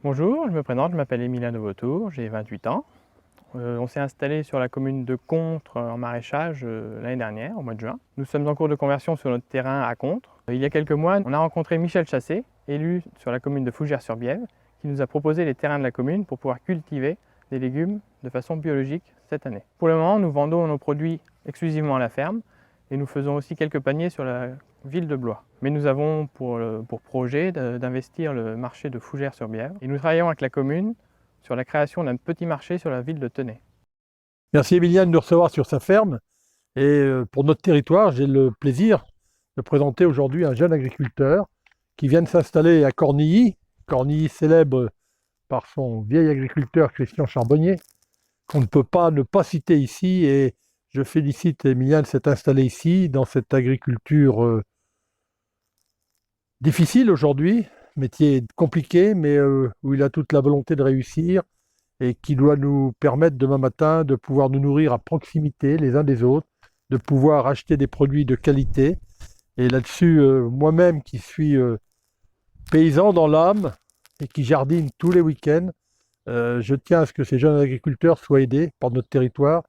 Bonjour, je me présente, je m'appelle Emilien de Vautour, j'ai 28 ans. On s'est installé sur la commune de Contres en maraîchage l'année dernière, au mois de juin. Nous sommes en cours de conversion sur notre terrain à Contres. Il y a quelques mois, on a rencontré Michel Chassé, élu sur la commune de Fougères-sur-Bièvre, qui nous a proposé les terrains de la commune pour pouvoir cultiver des légumes de façon biologique cette année. Pour le moment, nous vendons nos produits exclusivement à la ferme et nous faisons aussi quelques paniers sur la ville de Blois. Mais nous avons pour projet d'investir le marché de Fougères-sur-Bièvre et nous travaillons avec la commune sur la création d'un petit marché sur la ville de Tenay. Merci Emilien de nous recevoir sur sa ferme. Et pour notre territoire, j'ai le plaisir de présenter aujourd'hui un jeune agriculteur qui vient de s'installer à Cornilly. Cornilly célèbre par son vieil agriculteur Christian Charbonnier, qu'on ne peut pas ne pas citer ici. Et je félicite Emilien de s'être installé ici, dans cette agriculture difficile aujourd'hui, métier compliqué, mais où il a toute la volonté de réussir et qui doit nous permettre demain matin de pouvoir nous nourrir à proximité les uns des autres, de pouvoir acheter des produits de qualité. Et là-dessus, moi-même qui suis paysan dans l'âme et qui jardine tous les week-ends, je tiens à ce que ces jeunes agriculteurs soient aidés par notre territoire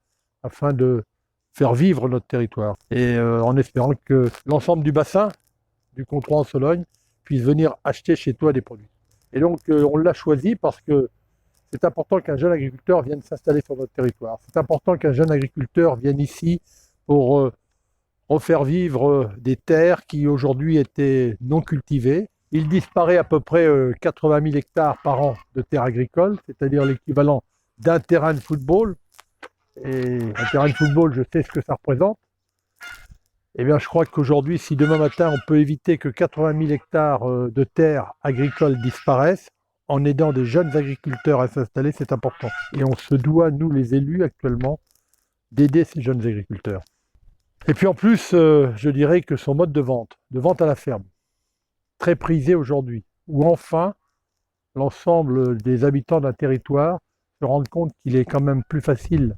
afin de faire vivre notre territoire. Et en espérant que l'ensemble du bassin du Controis en Sologne puisse venir acheter chez toi des produits. Et donc on l'a choisi parce que c'est important qu'un jeune agriculteur vienne s'installer sur notre territoire. C'est important qu'un jeune agriculteur vienne ici pour refaire vivre des terres qui aujourd'hui étaient non cultivées. Il disparaît à peu près 80 000 hectares par an de terres agricoles, c'est-à-dire l'équivalent d'un terrain de football. Et un terrain de football, je sais ce que ça représente. Eh bien, je crois qu'aujourd'hui, si demain matin, on peut éviter que 80 000 hectares de terres agricoles disparaissent, en aidant des jeunes agriculteurs à s'installer, c'est important. Et on se doit, nous les élus actuellement, d'aider ces jeunes agriculteurs. Et puis en plus, je dirais que son mode de vente à la ferme, très prisé aujourd'hui, où enfin l'ensemble des habitants d'un territoire se rendent compte qu'il est quand même plus facile,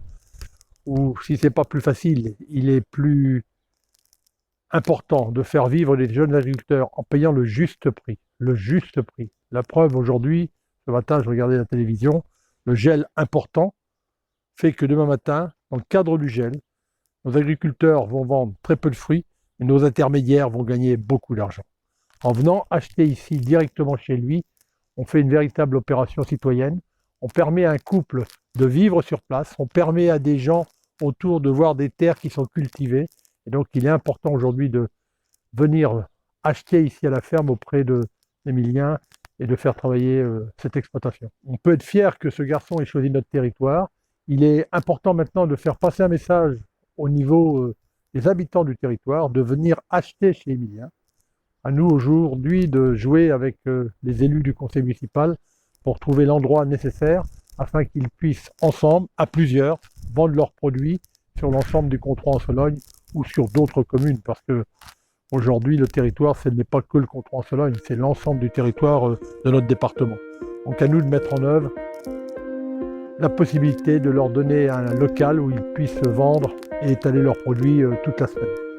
ou si ce n'est pas plus facile, il est plus important de faire vivre les jeunes agriculteurs en payant le juste prix. Le juste prix. La preuve aujourd'hui, ce matin je regardais la télévision, le gel important fait que demain matin, dans le cadre du gel, nos agriculteurs vont vendre très peu de fruits et nos intermédiaires vont gagner beaucoup d'argent. En venant acheter ici directement chez lui, on fait une véritable opération citoyenne, on permet à un couple de vivre sur place, on permet à des gens autour de voir des terres qui sont cultivées. Et donc il est important aujourd'hui de venir acheter ici à la ferme auprès d'Emilien et de faire travailler cette exploitation. On peut être fier que ce garçon ait choisi notre territoire. Il est important maintenant de faire passer un message au niveau des habitants du territoire, de venir acheter chez Emilien. À nous aujourd'hui de jouer avec les élus du conseil municipal pour trouver l'endroit nécessaire afin qu'ils puissent ensemble, à plusieurs, vendre leurs produits sur l'ensemble du Controis en Sologne ou sur d'autres communes, parce que aujourd'hui le territoire, ce n'est pas que le Controis en Sologne, c'est l'ensemble du territoire de notre département. Donc à nous de mettre en œuvre la possibilité de leur donner un local où ils puissent vendre et étaler leurs produits toute la semaine.